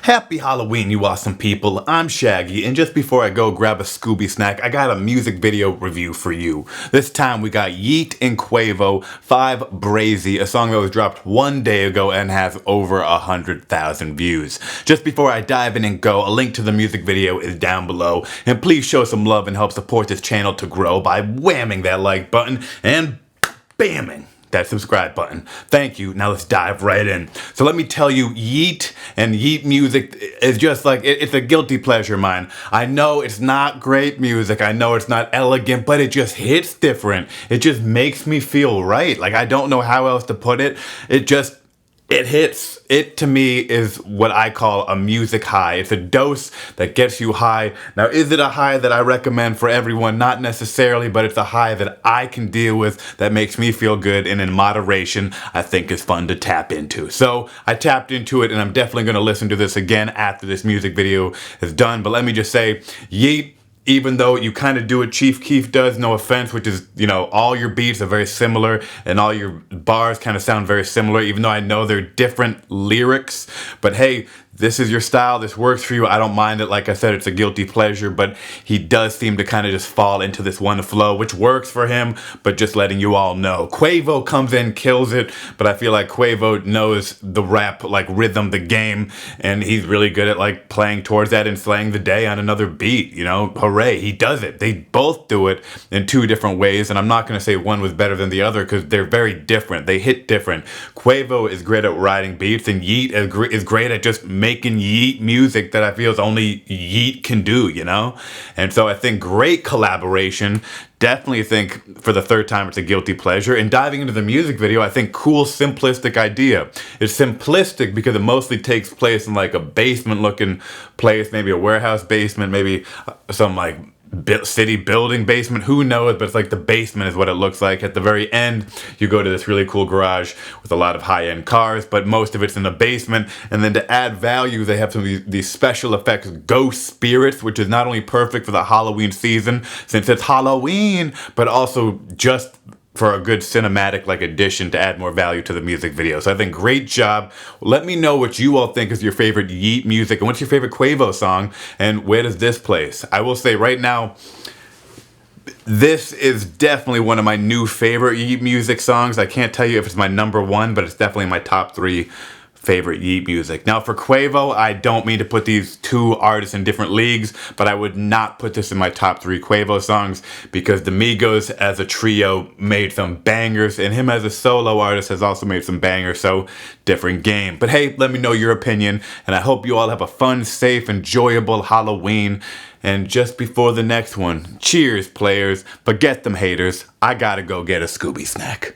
Happy Halloween, you awesome people. I'm Shaggy, and just before I go grab a Scooby snack, I got a music video review for you. This time we got Yeat and Quavo, 5BRAZY, a song that was dropped 1 day ago and has over 100,000 views. Just before I dive in and go, a link to the music video is down below, and please show some love and help support this channel to grow by whamming that like button and bamming that subscribe button. Thank you. Now let's dive right in. So let me tell you, Yeat and Yeat music is just like, it's a guilty pleasure of mine. I know it's not great music. I know it's not elegant, but it just hits different. It just makes me feel right. Like, I don't know how else to put it. It hits. It, to me, is what I call a music high. It's a dose that gets you high. Now, is it a high that I recommend for everyone? Not necessarily, but it's a high that I can deal with, that makes me feel good, and in moderation, I think is fun to tap into. So, I tapped into it, and I'm definitely going to listen to this again after this music video is done. But let me just say, Yeat, even though you kind of do what Chief Keef does, no offense, which is, you know, all your beats are very similar and all your bars kind of sound very similar, even though I know they're different lyrics. But hey, this is your style, this works for you, I don't mind it. Like I said, it's a guilty pleasure, but he does seem to kind of just fall into this one flow, which works for him, but just letting you all know. Quavo comes in, kills it, but I feel like Quavo knows the rap, like rhythm, the game, and he's really good at like playing towards that and slaying the day on another beat, you know, hooray, he does it. They both do it in two different ways, and I'm not gonna say one was better than the other because they're very different, they hit different. Quavo is great at riding beats, and Yeat is great at just making Yeat music that I feel is only Yeat can do, you know? And so I think great collaboration. Definitely think for the third time it's a guilty pleasure. And diving into the music video, I think cool, simplistic idea. It's simplistic because it mostly takes place in like a basement looking place, maybe a warehouse basement, maybe some like city building basement, who knows, but it's like the basement is what it looks like. At the very end, you go to this really cool garage with a lot of high-end cars, but most of it's in the basement. And then to add value, they have some of these special effects ghost spirits, which is not only perfect for the Halloween season since it's Halloween, but also just for a good cinematic like addition to add more value to the music video. So I think great job. Let me know what you all think is your favorite Yeat music and what's your favorite Quavo song and where does this place? I will say right now, this is definitely one of my new favorite Yeat music songs. I can't tell you if it's my number one, but it's definitely my top 3 favorite Yeat music. Now for Quavo, I don't mean to put these two artists in different leagues, but I would not put this in my top 3 Quavo songs because the Migos as a trio made some bangers and him as a solo artist has also made some bangers, so different game. But hey, let me know your opinion, and I hope you all have a fun, safe, enjoyable Halloween. And just before the next one, cheers players, forget them haters, I gotta go get a Scooby snack.